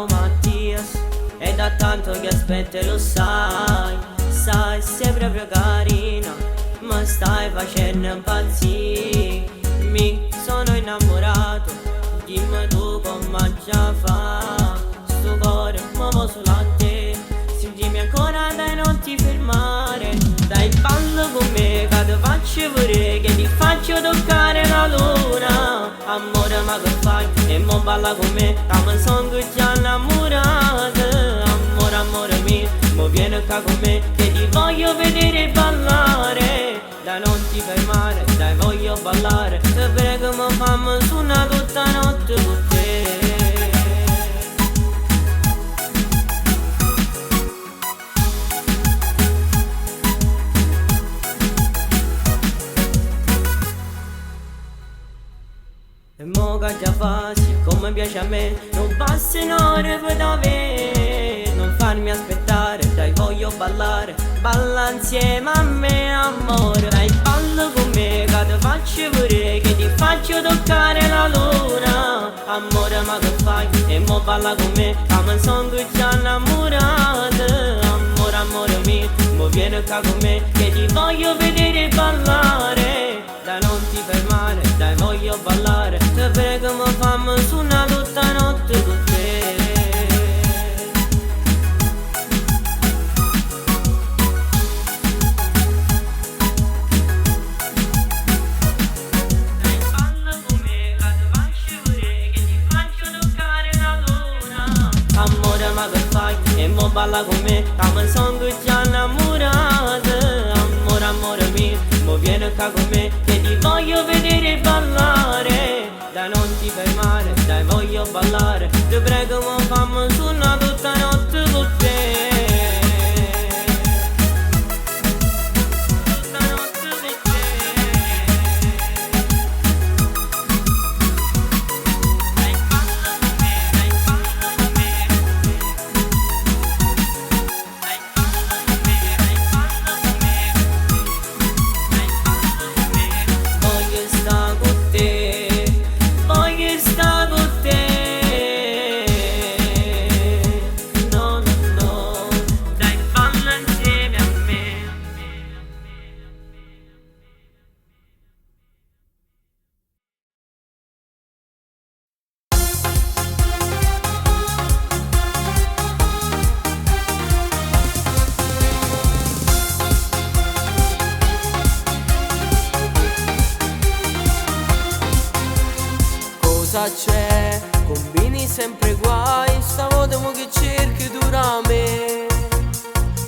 chiamo Mattias e da tanto che aspetto e lo sai. Sai, sei proprio carina, ma stai facendo impazzire. Mi sono innamorato, dimmi tu come già fa. Sto cuore muovo solo a te, sentimi ancora dai non ti fermare. Dai ballo con me che ti faccio pure, che ti faccio toccare la luna. Amore ma che fai? E mo balla con me, che mi sono già innamorata. Amore, amore mio, mo vieni qua con me, che ti voglio vedere ballare. Dai non ti fermare, dai voglio ballare. Te prego mo fammi suonare tutta notte con te. E mo che già fa, siccome piace a me, non passano ore per davvero. Non farmi aspettare, dai voglio ballare. Balla insieme a me amore. Dai ballo con me che ti faccio pure, che ti faccio toccare la luna. Amore ma che fai? E mo balla con me, che mi sono già innamorata. Amore, amore mio, mo vieni qua con me, che ti voglio vedere ballare. Dai non ti fermare, dai voglio ballare. Te prego mo fammi suonare tutta notte con te. Dai ballo con me che ti faccio pure, che ti faccio toccare la luna. Amore ma che fai? E mo balla con me, che mi sono già innamorata. Amore, amore mio, mo vieni qua con me, che ti voglio vedere ballare. Dai non ti fermare, dai voglio ballare. Ti prego mo fammi suonare tutta notte con te. Tutta notte con te. Dai balla con me, dai balla con me. Dai balla con me, dai balla con me. Dai balla con me. Voglio stare con te, voglio stare con te. No, no, no, dai balla insieme a me. Cosa c'è? Combini sempre guai, stavolta mo che cerchi tu da me.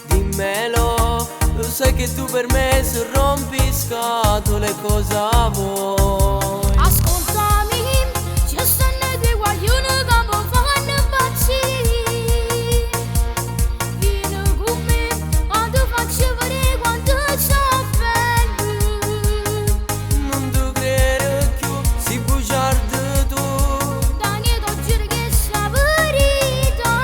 Dimmelo, lo sai che tu per me se rompi scatole cosa vuoi? Ascoltami, ci stanno due guaglioni che mi fanno impazzire. Vieni con me, ma ti faccio vedere quanto sto bello. Non ti credo più, si bugiardo tu. Dani, ti giuro che sta verità.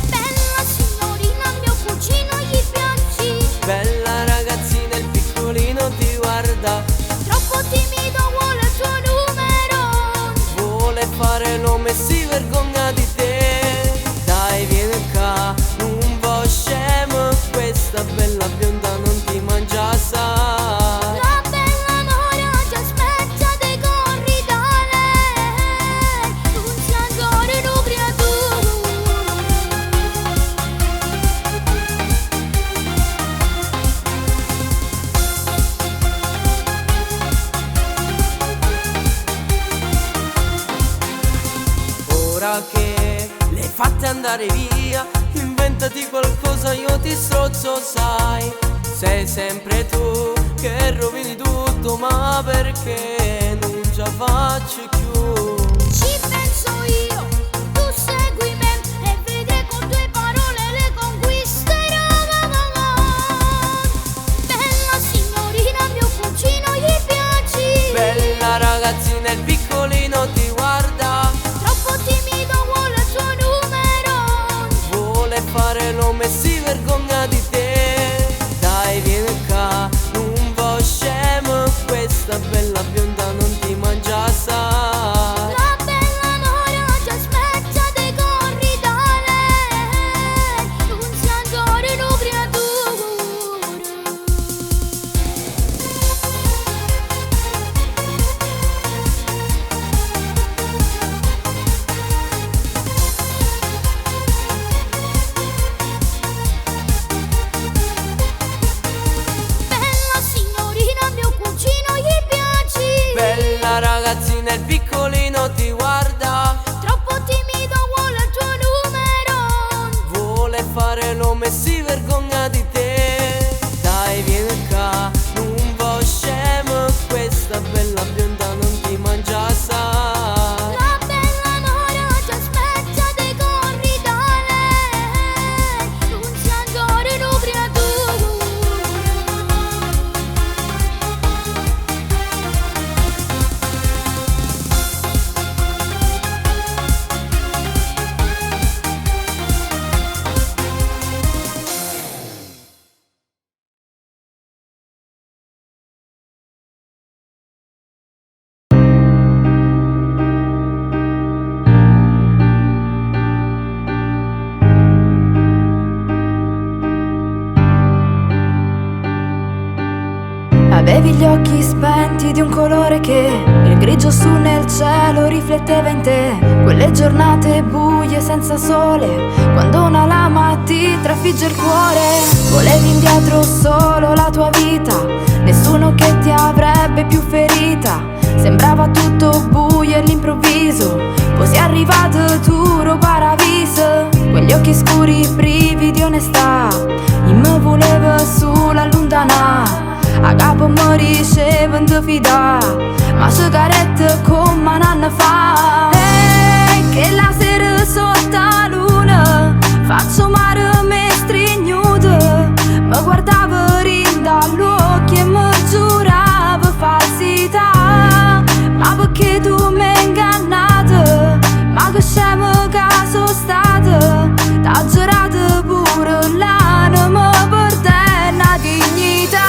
Bella signorina, mio cugino gli piaci. Bella ragazzina, il piccolino ti guarda. Troppo timido, vuole il tuo numero. Vuole fare nome e si vergogna di te. Dai vieni qua, un po' scemo. Questa bella bionda non ti mangia assai. La bella mora ti aspetta, te corri da lei. Non sei ancora una creatura. Ora che le hai fatte andare via, inventati qualcosa, io ti strozzo, sai. Sei sempre tu che rovini tutto, ma perché non ce la faccio più? Ci penso io, tu segui me e vedrai con tue parole le conquisterò. Bella signorina, mio cugino gli piaci. Bella ragazzina, il piccolino ti guarda. Troppo timido, vuole il tuo numero. Vuole fare nome e si vergogna di te. Dai vieni qua, un po' scemo. Questa bella bionda non ti mangia assai. Avevi gli occhi spenti di un colore che il grigio su nel cielo rifletteva in te. Quelle giornate buie senza sole, quando una lama ti trafigge il cuore. Volevi indietro solo la tua vita, nessuno che ti avrebbe più ferita. Sembrava tutto buio e all'improvviso poi sei arrivato tu, ro paradiso. Quegli occhi scuri privi di onestà, io mi volevo sulla lontana. A capo mi ricevono di fida, ma sigarette come un anno fa. E che la sera sotto la luna faccio mare me strignuto. Mi guardavo rinda all'occhio e mi giuravo falsità. Ma perché tu mi hai ingannato? Ma che scemo che sono stato? T'ha giurato pure l'anima per te una dignità.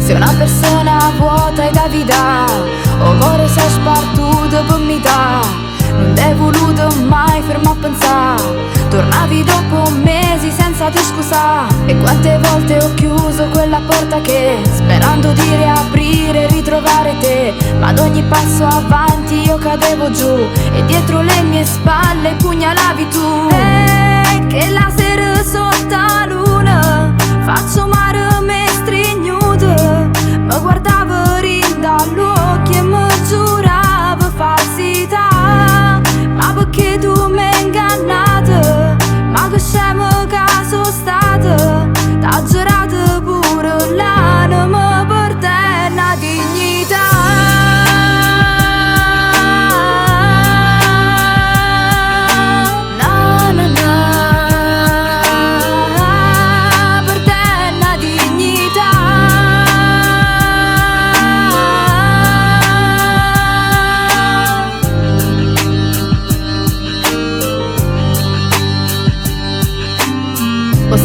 Sei una persona vuota e da vita, o cuore sei spartuto per metà. Non t'hai voluto mai fermare a pensare, tornavi dopo mesi senza ti scusare. E quante volte ho chiuso quella porta che, sperando di riaprire e ritrovare te, ma ad ogni passo avanti io cadevo giù e dietro le mie spalle pugnalavi tu. E che la sera sotto la luna faccio mare me strignuto. Mi guardavo rinda all'occhio e mi giuravo falsità. Ma perché tu mi hai ingannato? Ma che scemo che sono stato? T'ha giurato pure l'anima per te una dignità.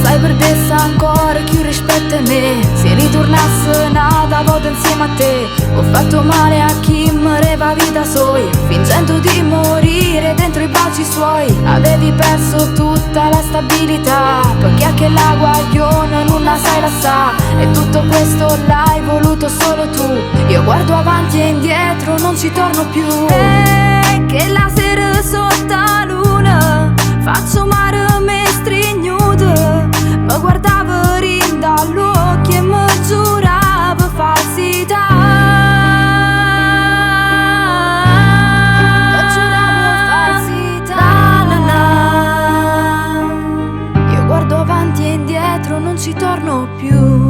Sai perdesse ancora più rispetto a me, se ritornasse nata volta insieme a te. Ho fatto male a chi mi reva vita soi, fingendo di morire dentro i baci suoi. Avevi perso tutta la stabilità, perché anche la guagliona non la sai lasciare. E tutto questo l'hai voluto solo tu. Io guardo avanti e indietro, non ci torno più. E che la sera sotto la luna faccio mare me strignuto. Mi guardavo rinda all'occhio e mi giuravo falsità. Mi giuravo falsità. Io guardo avanti e indietro, non ci torno più.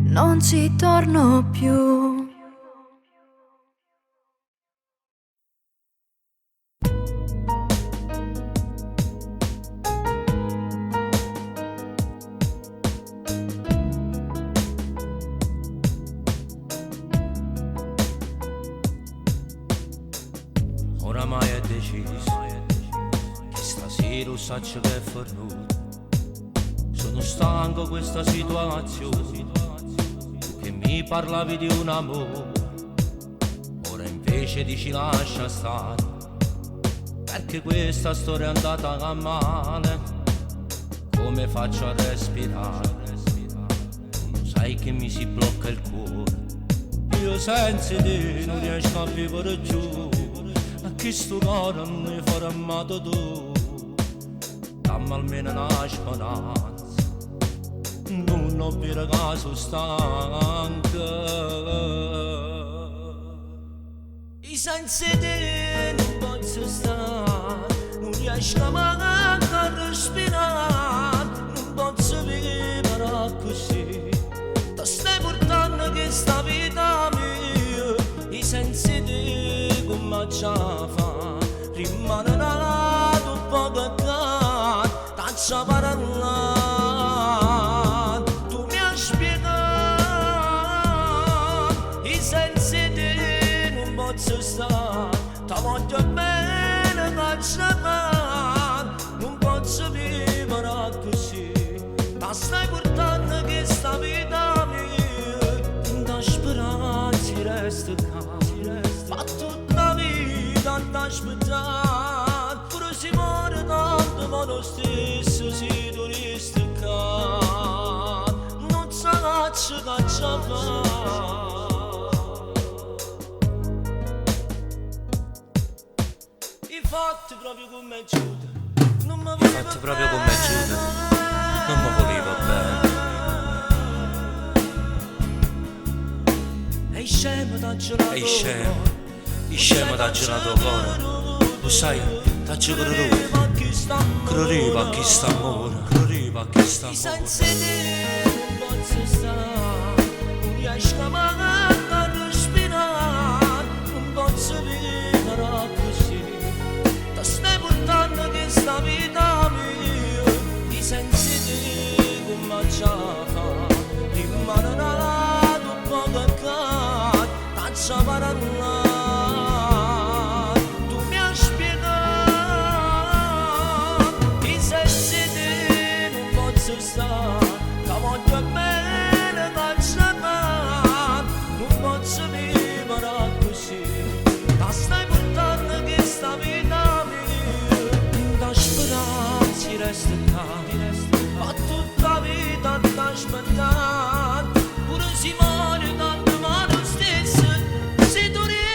Non ci torno più. Oramai è deciso che stasera lo saccio che è fornuto. Sono stanco di questa situazione. Tu che mi parlavi di un amore, ora invece dici lascia stare, perché questa storia è andata a male. Come faccio a respirare? Tu lo sai che mi si blocca il cuore. Io senza te non riesco a vivere giù. A chi sto cuore mi farà amato tu. Dammi almeno una speranza. Non ho vero caso stanca. I senza te non posso stare. Non riesco mai a respirare. Non posso vivere così. Ti stai portando questa vita mia. I senza te come ci fa? Rimane nato poco che taccia parlare. Tu mi hai spiegato posso stare, ti voglio bene cacciare, non posso vivere così, ti stai portando questa vita mia, da speranza resta qua, ma tutta la vita da aspettare, pure si muore tanto ma lo stesso si dovresti qua, non si caccia fa. Fatti proprio come Giuda, non mi voleva fatti proprio come Giuda, non mi voleva bene. Ehi scemo da gelato, ehi scemo da gelato cuore, lo sai, da gelato crediva a chi sta amore, crediva a chi sta amore. I sensi di non posso stare, non riesco a respirare, non posso vivere così. Stai portando questa vita mia, ti senti di come già fa, rimanere dopo che faccia parlare, tu mi hai spiegato, ti senti di non posso stare, ti voglio bene cacciare, non posso vivere così, ti stai portando questa vita. Si resta qua, ma tutta la vita ti aspettare, pure si muore tanto ma lo stesso si dovresti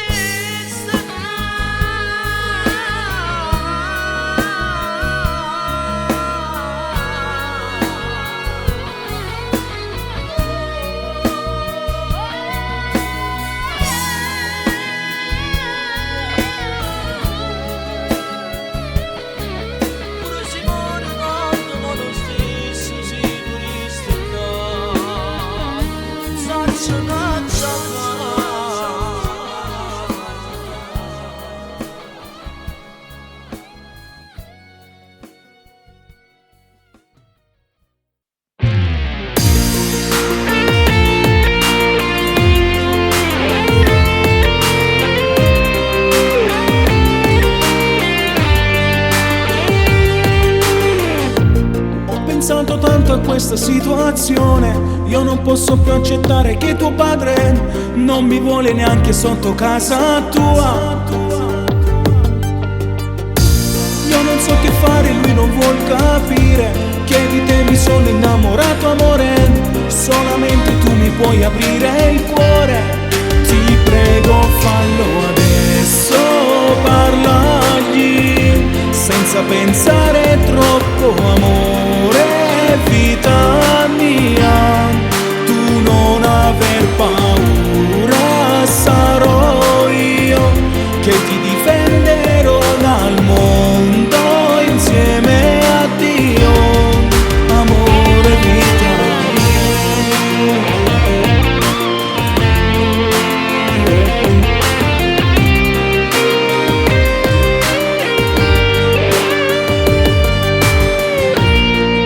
tanto a questa situazione, io non posso più accettare che tuo padre non mi vuole neanche sotto casa tua. Io non so che fare, lui non vuol capire che di te mi sono innamorato amore, solamente tu mi puoi aprire il cuore. Ti prego fallo adesso, parlagli senza pensare troppo amore. Vita mia, tu non aver paura, sarò io che ti difenderò dal mondo insieme a Dio, amore vita mia.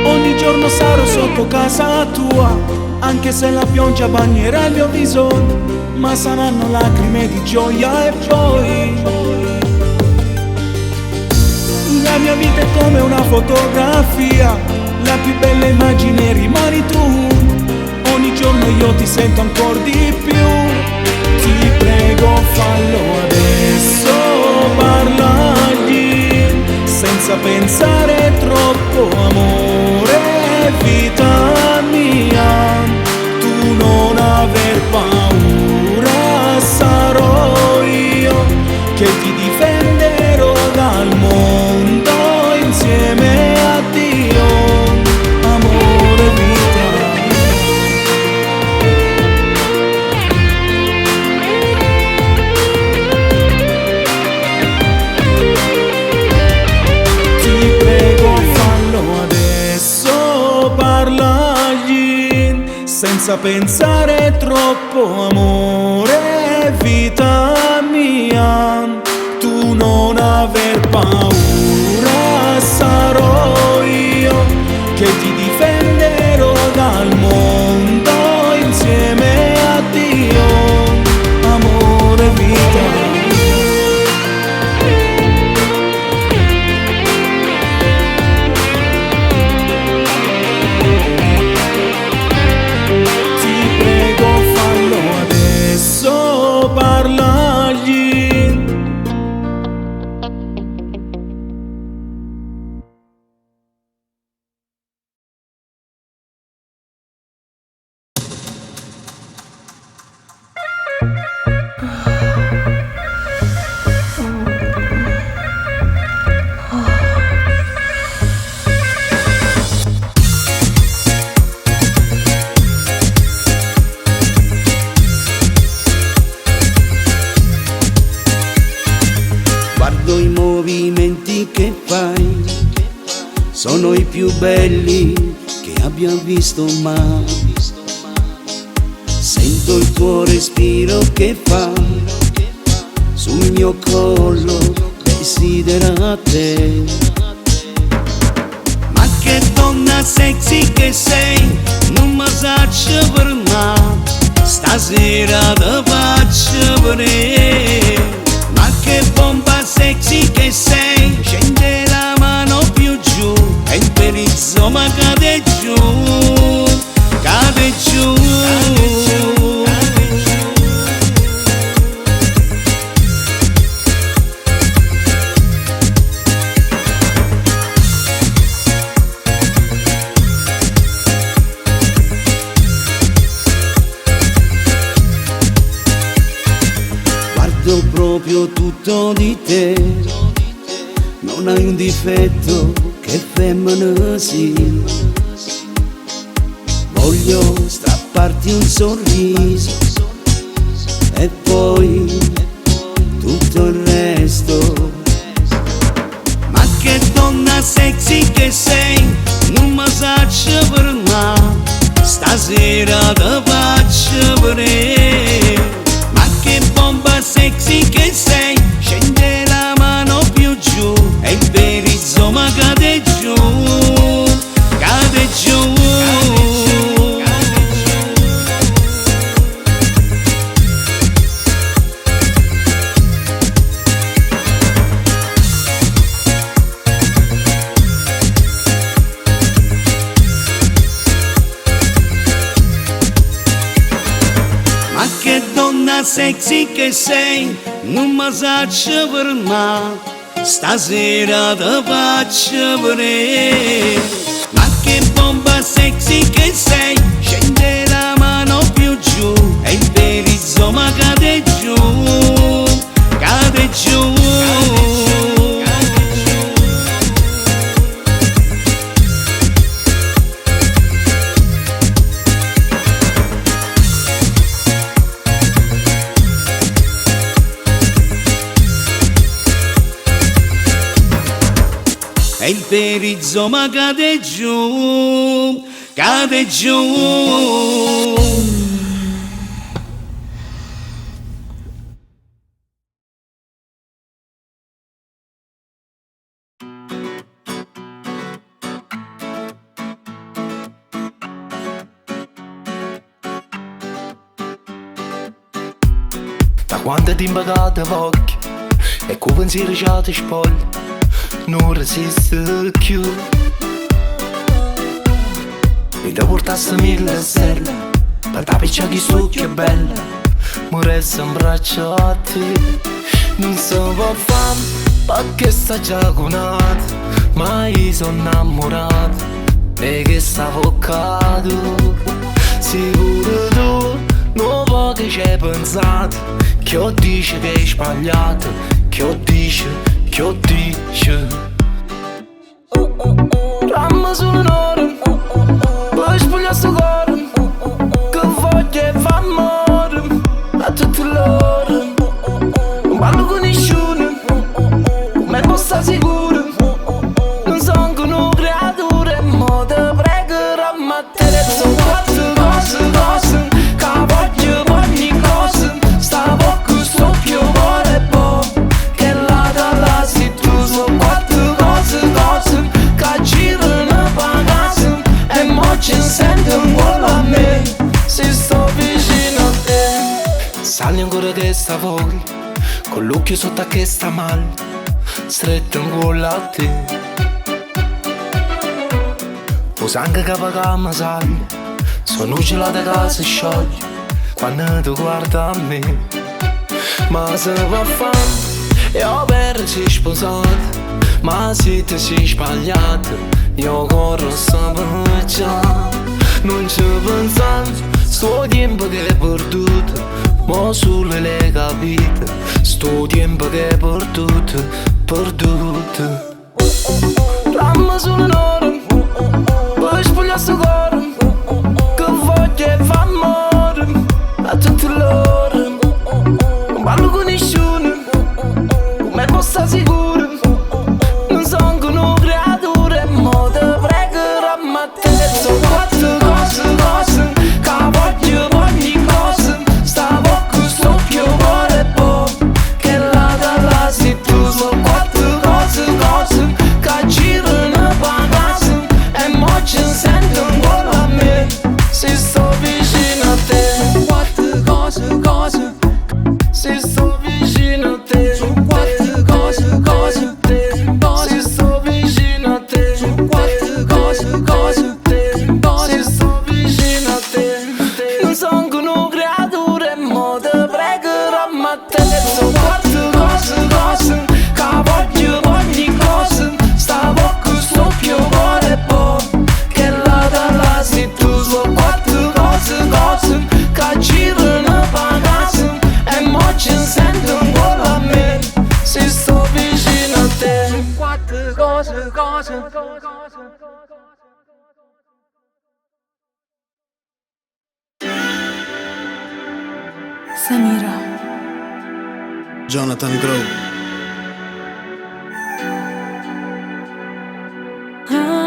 Ogni giorno sarò sotto casa tua, anche se la pioggia bagnerà il mio viso, ma saranno lacrime di gioia. E poi la mia vita è come una fotografia, la più bella immagine rimani tu, ogni giorno io ti sento ancora di più. Ti prego fallo adesso, parlagli senza pensare troppo amore. Vita mia, tu non aver paura, sarò io che ti difenderò dal mondo insieme a Dio, amore vita mia. Ti prego fallo adesso, parlagli senza pensare troppo amore. Vita mia, tu non aver paura, sarò io che ti difenderò dal mondo insieme a Dio, amore vita mia. gesti che fai sono i più belli che abbia visto mai. Sento il tuo respiro che fa sul mio collo, desidera te. Ma che donna sexy che sei, non mi saccio per me, stasera te faccio vedere. Ma che bomba sexy che sei, scende la mano più giù e il perizzo ma cade giù, cade giù. Guardo proprio tutto di te, non hai un difetto che femmina sì. Voglio strapparti un sorriso e poi tutto il resto. Ma che donna sexy che sei, non mi saccio per me, stasera te faccio vedere. Ma che bomba sexy che sei, scende la mano più giù e il perizzo ma cade giù, cade giù. Ma che donna sexy che sei, non mi saccio per me, stasera te faccio vedere. Ma che bomba sexy che sei, scende la mano più giù e il perizzo ma cade giù, cade giù. E il perizzo ma cade giù, cade giù. Da quando ti impagate voglia e con pensiero già ti spoglia, non resisto più. E da portasse 1000 stelle per da piccia che sto che bella, mi resta un braccio a te. Non so può fare perché sta già conato, ma io sono innamorato e che stavo caduto. Sicuro tu non può che ci hai pensato, che io dice che hai sbagliato, che io dice, che io dice. Ramma solo un'ora, poi spoglia sto cuore, che voglia e fa amore a tutte l'ore. Non parlo con nessuno, ma non sta sicuro, non sono con un creatura, ma te pregherò a mettere su quattro cose, che voglio ogni cosa, stavo con sto più cuore po', che la dalla si tu so quattro cose, che girano per casa, e mo ci sento un po' a me, se sto vicino a te. Sali ancora che sta voglia, con l'occhio sotto a che sta male, stretto in culo a te. O sangue che paga mi sale, sono gelata che si scioglie quando tu guarda a me. Ma se va a fare, e ho perso sposato, ma se ti sei sbagliato, io corro sempre già. Non ci pensando, sto tempo che è perduto, ma solo le capite, sto tempo che è perduto, perduto. Ramma solo un'ora, poi spoglia sto cuore, che voglia e fa amore a tutte l'ore. Non parlo con nessuno, ma posso sta sicuro, non Samira. Jonathan Grove.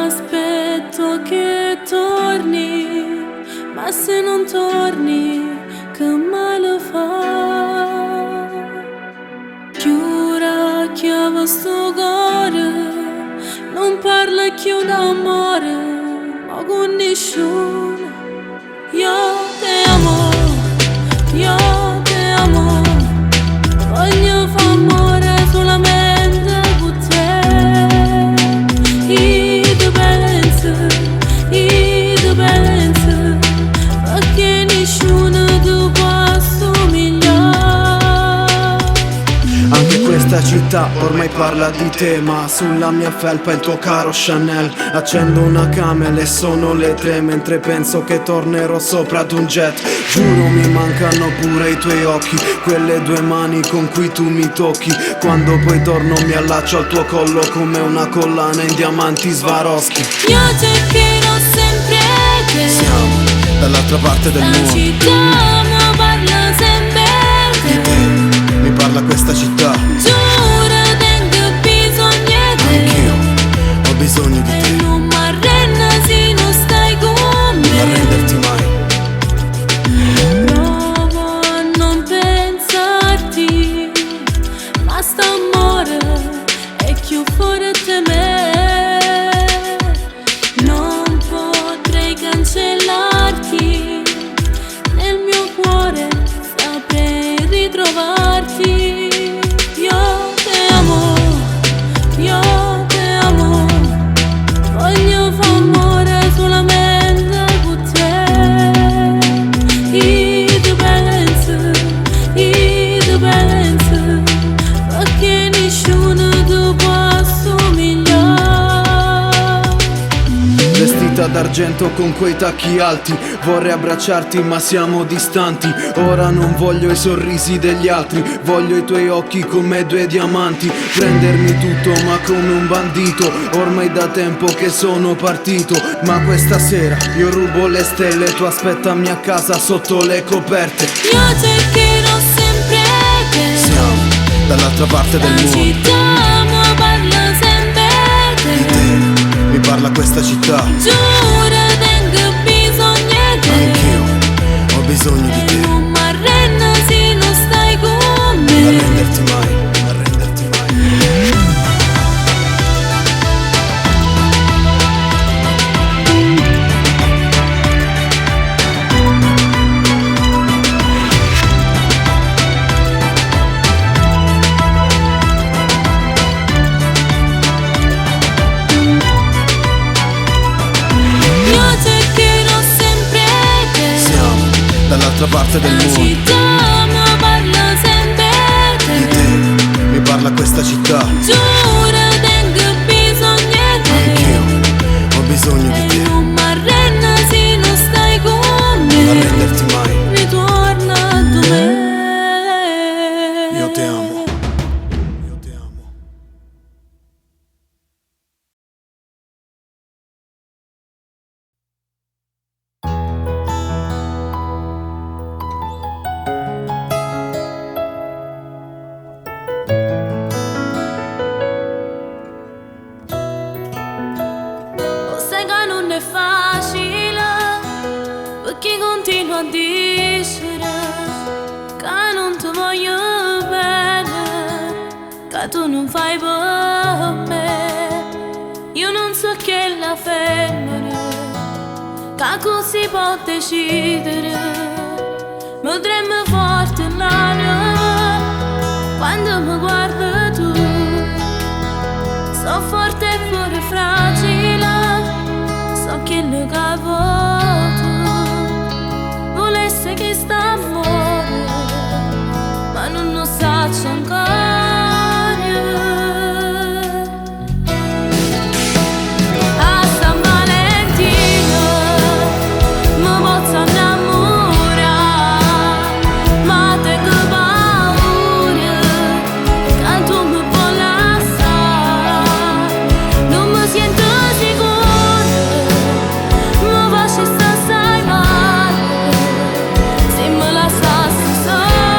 Aspetto che torni, ma se non torni, che male fa? Chiura chiama sto cuore, non parla più d'amore, ma con nessuno. Io ti amo, io ti amo, voglio fare amore solamente con te. I tu pensi, perché nessuno tu può assomigliare. Anche questa città ormai parla di te, ma sulla mia felpa il tuo caro Chanel. Accendo una camel e sono le 3 mentre penso che tornerò sopra ad un jet. Giuro mi mancano pure i tuoi occhi, quelle 2 mani con cui tu mi tocchi. Quando poi torno mi allaccio al tuo collo come una collana in diamanti Swarovski. Io cercherò sempre te. Siamo dall'altra parte del La mondo. città mi parla sempre Di te mi parla questa città. Giuro tengo bisogno di te. Anch'io ho bisogno di E te. non mi arrendo se non stai con Non me. arrenderti mai. Provo a non pensarti, ma st'amore è più forte di me. Non potrei cancellarti, nel mio cuore saprei ritrovarti. Io ti amo, voglio fare amore solamente con te. I tu pensi, perché nessuno tu può assomigliare. Vestita d'argento con quei tacchi alti, vorrei abbracciarti ma siamo distanti. Ora non voglio i sorrisi degli altri, voglio i tuoi occhi come 2 diamanti. Prendermi tutto ma come un bandito, ormai da tempo che sono partito. Ma questa sera io rubo le stelle, tu aspettami a casa sotto le coperte. Io cercherò sempre te. Siamo dall'altra parte del La mondo. città mi parla sempre Di te. te mi parla questa città. Giuro tengo bisogno di te. Anch'io ho bisogno di E te. non mi arrendo se non stai con Non me. arrenderti mai, non arrenderti mai. Io cercherò sempre te. Siamo dall'altra parte del La mondo. città mi parla sempre Di te. te mi parla questa città. Giuro tengo bisogno di te. Anch'io ho bisogno di E te. non mi arrendo se non stai con me. Non arrenderti mai. Ritorna da me. Io ti amo. Io ti amo. Lo sai che non è facile, perché continuo a dire che non ti voglio bene, che tu non fai per me. Io non so che la femmina, che così può decidere. Mi trema forte l'anima quando mi guardi tu. So forte e pure fragile, so che lo capo tu. Volesse che sta fuori, ma non lo saccio ancora. A San Valentino mi posso innamorare, ma tengo paura che tu mi puoi lasciare. Non mi sento sicura, mi faccio stare assai male se mi lasciassi sola.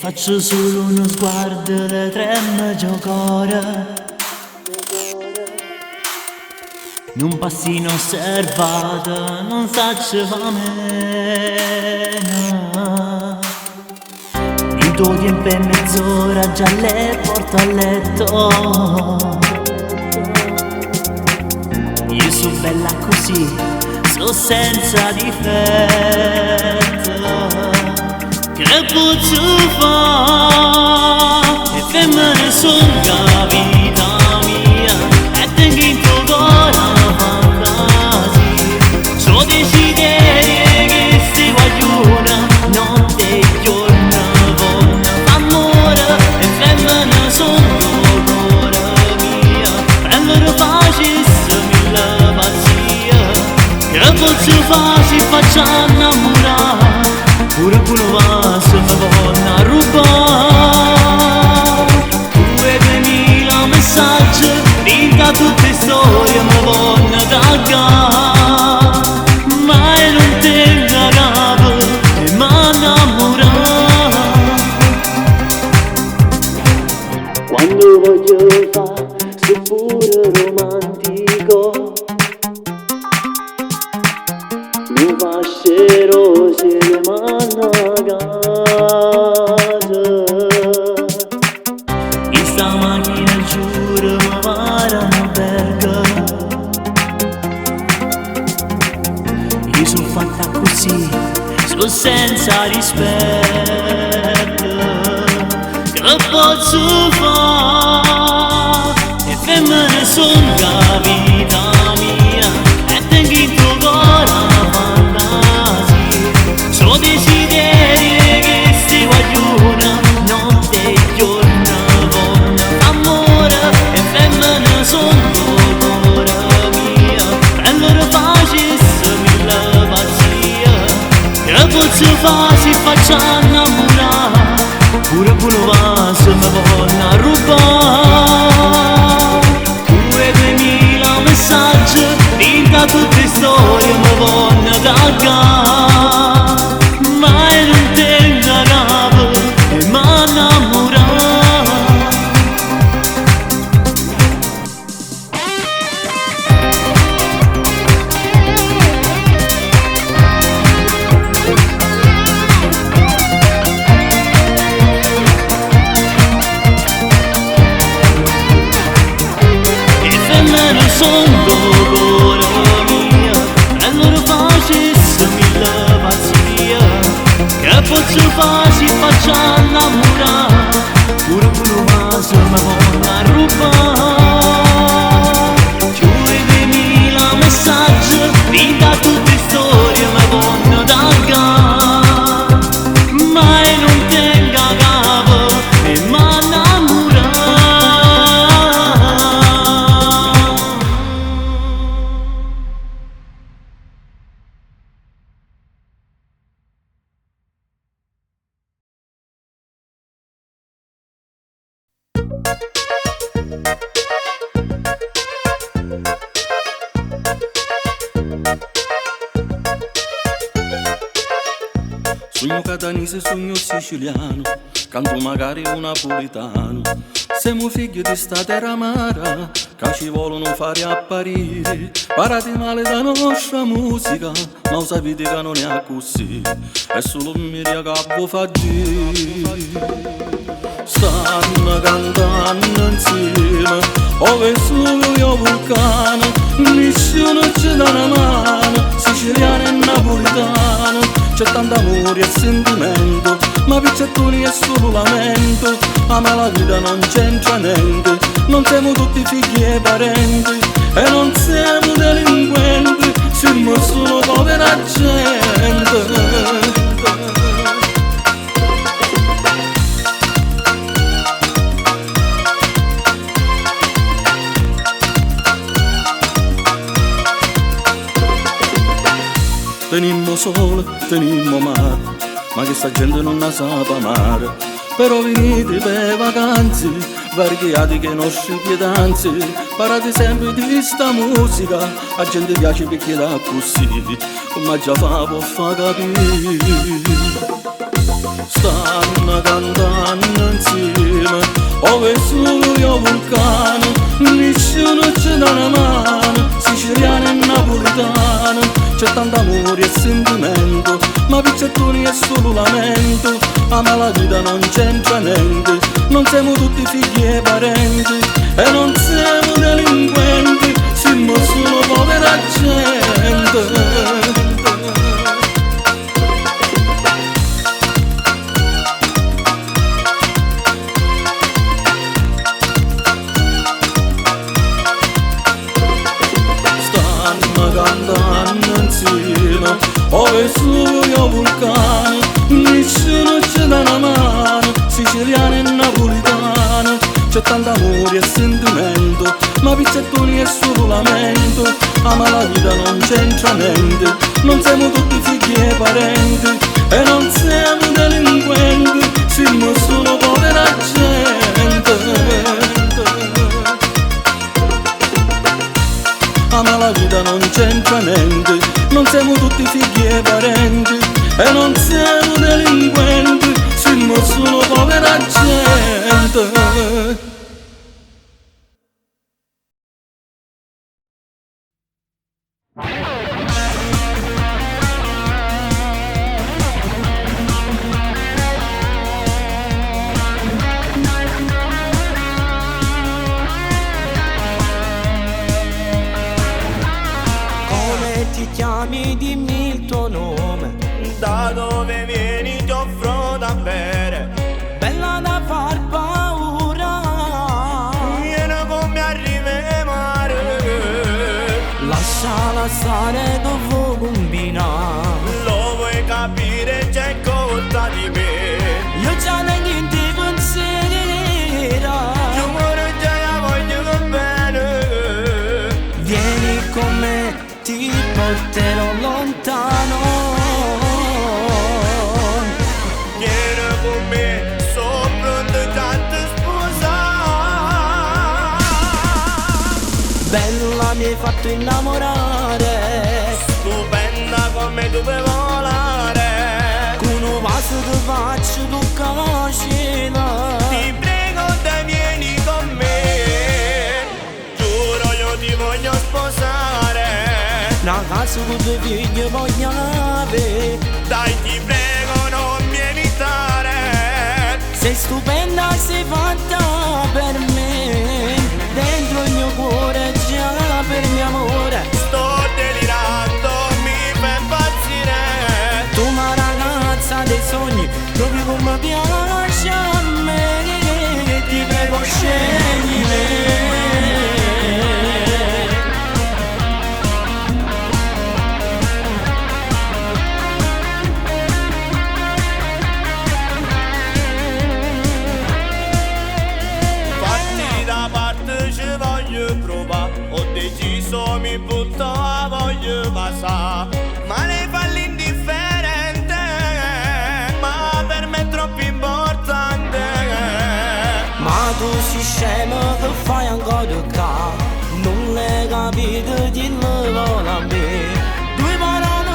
faccio solo uno sguardo, le trema giocare. Non passi inosservata, non faccio fame, no. Il tuo tempo è mezz'ora, già le porto a letto. Io sono bella così, sono senza difetto. Che posso fare? E femmine sono la vita mia, e tengo in tuo cuore fantasia. So desideri che si guagliona, notte e giorno, voglia amore. E femmine sono la cuore mia, prendere facissimi la pazzia. Che posso fare se faccio innamorare? Pure quello vaso mi vanno a rubare. 2.000 messaggi, vinta tutte storie mi vanno a taggare. Ma io non tengo capo e mi innamorare. Quando voglio fare, sono pure romantico. Mi fascerò se ne manna a casa. In sta macchina giuro mi varano alberga. Io sono fatta così, sono senza rispetto. Che posso fare? E femmine sono la vita mia, e tengo il tuo cuore fantasia. So desideri che si guagliona, notte e giorno, voglia amore. E femmine sono la cuore mia, prendere facissimi la pazzia. Che posso fare se faccio innamorare? Pure quello vaso mi vanno a rubare. 2.000 messaggi, vinta tutte storie mi vanno a taggare. Ma io non tengo capo e mi innamorare. E femmine sono cuore mia, prendere facissimi la pazzia. Che posso fare se faccio innamorare? Pure quello vaso mi vanno a rubare. 2.000 messaggi, vinta tutte storie mi vanno a taggare. Ma io non tengo capo e mi innamorare. Sogno catanese, sogno siciliano, canto magari un napoletano. Siamo figli di sta terra amara, che ci vogliono fare apparire. Parate male da nostra musica, ma lo sapete che non è così. È solo un media che vi fa dire. Stanno cantando insieme, ove solo io vulcano, nessuno ci dà una mano, siciliano e napoletano. C'è tanto amore e sentimento, ma piccettoni è solo lamento. A me la vita non c'entra niente, non siamo tutti figli e parenti, e non siamo delinquenti, siamo solo povera gente. Tenimmo sole, tenimmo mare, ma che sta gente non la sa amare. Però venite per vacanze, varchiate che i nostri pietanze, parate sempre di sta musica, a gente piace perché da così, ma già fa può fa capire. stanno cantando insieme, ove solo io vulcano, nessuno ci dà una mano, siciliano e napoletano, c'è tanto amore e sentimento, ma pizzettoni è solo lamento, ama la vita non c'entra niente, non siamo tutti figli e parenti, e non siamo delinquenti, siamo solo povera gente. Cantando insieme, ove solo io vulcano, nessuno ci dà una mano, siciliano e napoletano, c'è tanto amore e sentimento, ma pizzettoni è solo lamento, ama la vita non c'entra niente, non siamo tutti figli e parenti, e non siamo delinquenti, siamo solo povera gente. Ma la vita non c'entra niente, non siamo tutti figli e parenti, e non siamo delinquenti, siamo solo povera gente. Chiami, dimmi il tuo nome, da dove vieni ti offro da bere, bella da far paura, vieni con me a rivemare, lasciala stare dove combinare, lo vuoi capire c'è colpa di me, io già niente pensiera, giuro già la voglio bene, vieni con me, ti porterò lontano, vieni con me, sono pronto già a ti sposare, bella mi hai fatto innamorare, stupenda come tu puoi volare, con un vaso ti faccio tu cascina, ti prego te vieni con me, giuro io ti voglio sposare, una casa con due figli voglio avere, dai ti prego non mi evitare, sei stupenda, sei fatta per me, dentro il mio cuore già per mio amore, sto delirando, mi fai impazzire, tu una ragazza dei sogni, proprio come piace a me, ti prego scegli me. Ho deciso, mi butto a voglio passare, ma lei fa l'indifferente, ma per me è troppo importante, Ma tu sei scemo che fai ancora qua, non l'hai capito di nuovo a me, due parole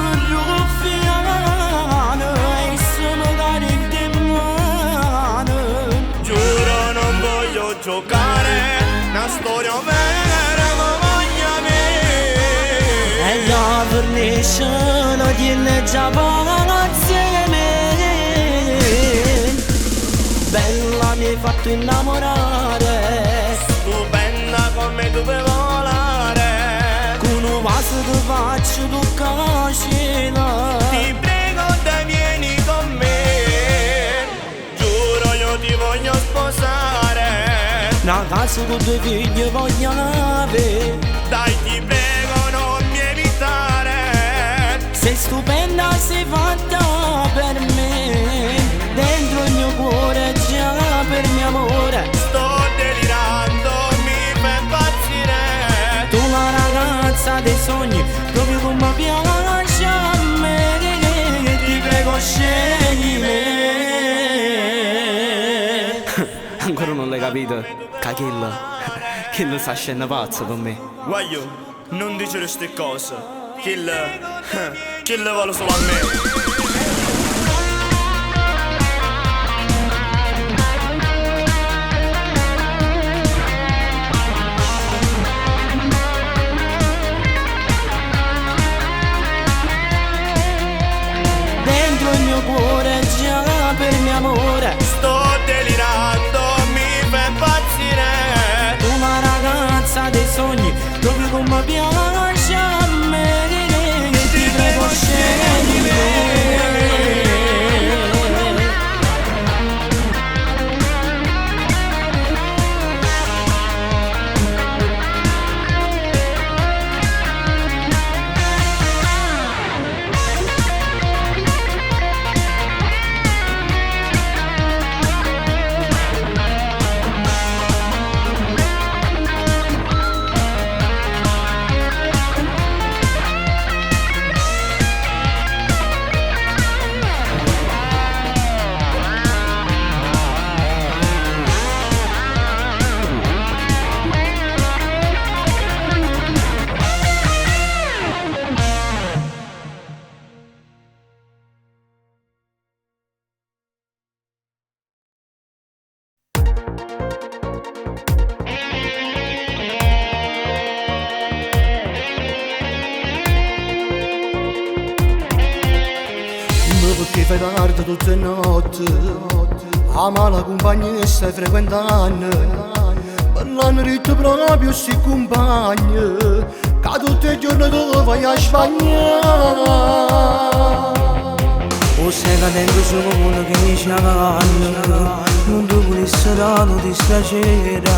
ruffiane e sono caricate in mano, giuro non voglio giocare, una storia vera ma voglio me, e la vernice non tiene già insieme, bella mi hai fatto innamorare, stupenda come tu puoi volare, con un vaso ti faccio tu cascina, ti prego te vieni con me, giuro io ti voglio sposare, una casa con due figli voglio avere, dai ti prego non mi evitare, sei stupenda, sei fatta per me, dentro il mio cuore già per mio amore, sto delirando, mi fai impazzire, tu una ragazza dei sogni, proprio come piace a me, ti prego scegli me. Ancora non l'hai capito, che sa scena pazzo con me. Guaglio, non dice queste cose, che le vuole solo a me. come piace a me, ti prego scegli perché fai tardi tutte le notti, ama la compagnia che stai frequentando, parlando di te proprio si compagni, che tutti i giorni tu vai a sbagliare. O stai cadendo su uno che mi sciavanno, non ti volesse dare lo dispiacere,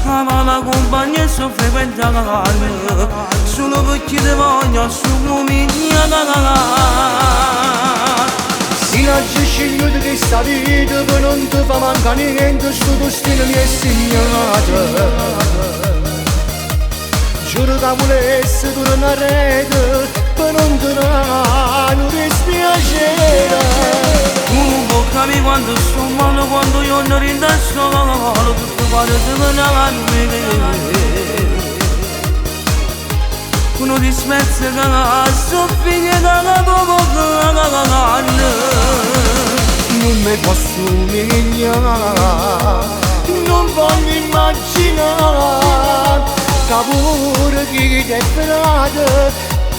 ama la compagnia e sto frequentando, solo perché ti voglio Si nasce scegliuto di sta vita che non ti fa mancare niente, sto destino mi è segnato. Giuro che volessi tornare a rete, per non te non dispiacere. Tu non puoi capire quando sto male, quando io non rintasco, tutto pare di venire. Uno disprezza che la soffiglia da poco non mi posso umiliare, non voglio immaginare che pure chi ti è frate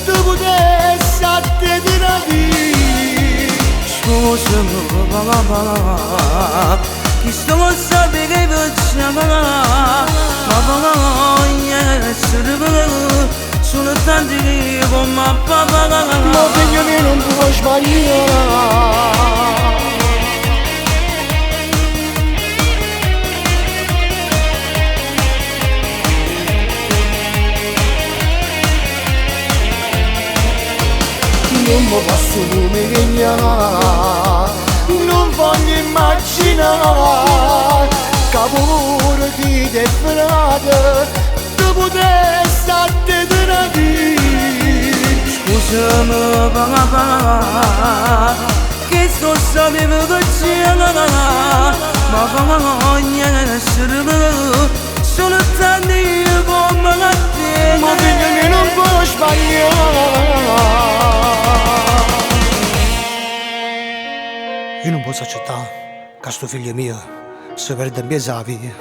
ti potesse a te tradire. Scusami papà, chi sto a sapere che facciamo, ma voglio essere per sono tanti che come papà. Ma figlio mio non può sbagliare. Non mi posso umiliare, non voglio immaginare che pure chi ti è frate ti potesse a te tradire. Scusami papà, che sto sapendo che c'è, ma voglio essere per sono tanti come te. Ma figlio mio non può sbagliare. Io non posso accettare che sto figlio mio si perde in piazza la via.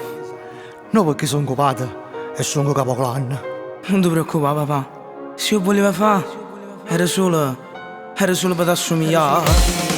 Non perché sono occupato e sono capoclan. Non ti preoccupare papà, se io volevo fare era solo per assomigliare.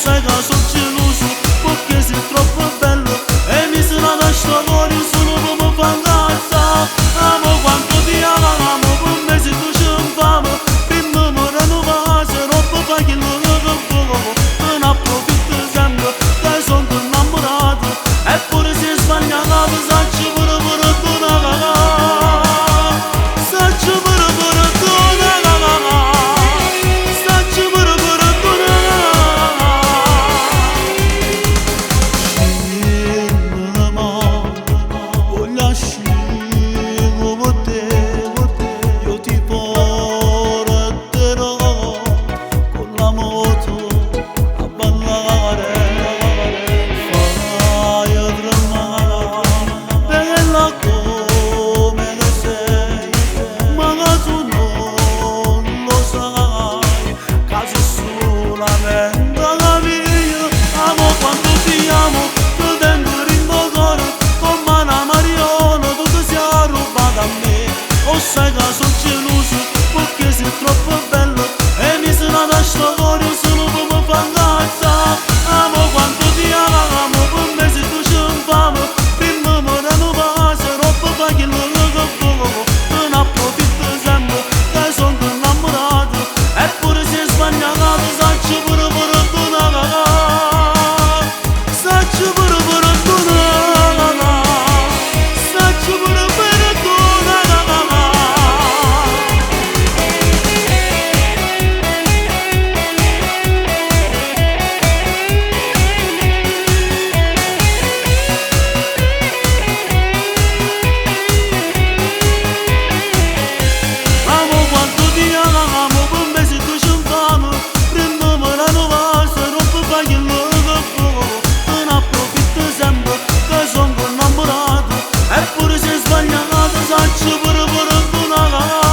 sai che sono geloso perché sei troppo bello e mi sono lasciato fuori solo per mi far incazzare. Amo quanto ti amo, per me se tu ci infamo, prima mi rinnovare, roba fa che lo fuoco, non approfitto sempre, che sono innamorato, eppure se sbagliato, sacci pure pure tu na cagà, sacci pure pure tu na cagà, sacci pure pure tu na cagà. Voglio uscire con te, io ti porterò con la moto a ballare, fai a tremare, bella come sei, ma che tu non lo sai, che sei solamente la mia. Amo quando ti amo, ti tengo in cuore, come una mariona, tu ti sei rubata a me. O sai che sono geloso, perché sei troppo bello, e mi sono lasciato fuori solo per mi far incazzare. Amo quando ti amo, per me se tu ci infamo, prima mi rinnovare, roba fa che lo fuoco, non approfitto sempre, che sono innamorato, eppure se sbagliato, sacci pure pure tu na cagà, sacci pure pure tu na cagà, sacci pure pure tu na cagà. Amo quanto ti amo, per me se tu ci infamo, prima mi rinnovare, roba fa che lo fuoco, non approfitto sempre, che sono innamorato, eppure se sbagliato, sacci pure pure tu na cagà,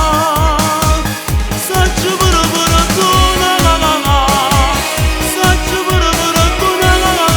sacci pure pure tu na cagà, sacci pure pure tu na cagà.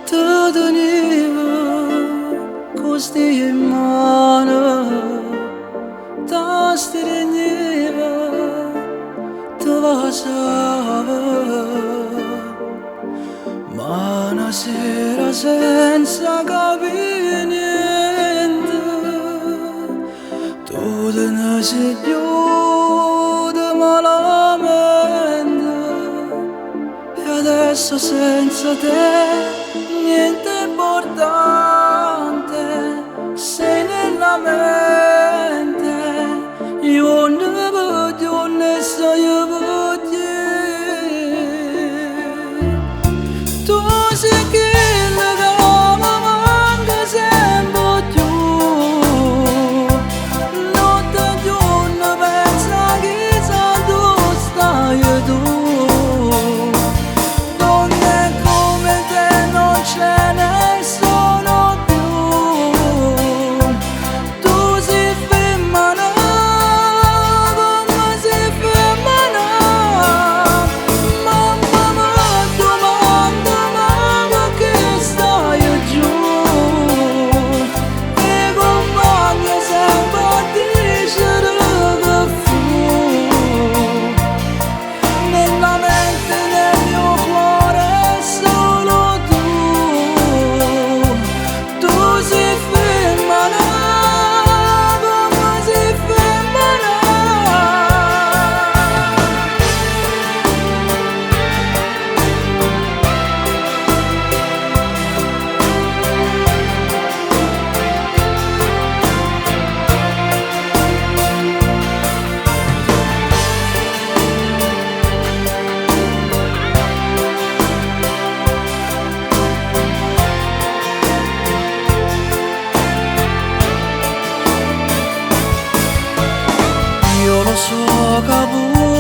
Te tenevo così in mano, ti stringeva, ti baciava, ma una sera senza capire niente, tu te ne sei chiusa malamente, e adesso senza te niente importante, sei nella mente, io ne voglio, ne so io voglio. Tu sei quella che mi manca sempre più, notte e giorno pensa che tu stai tu. Donne come te non ce ne sono so che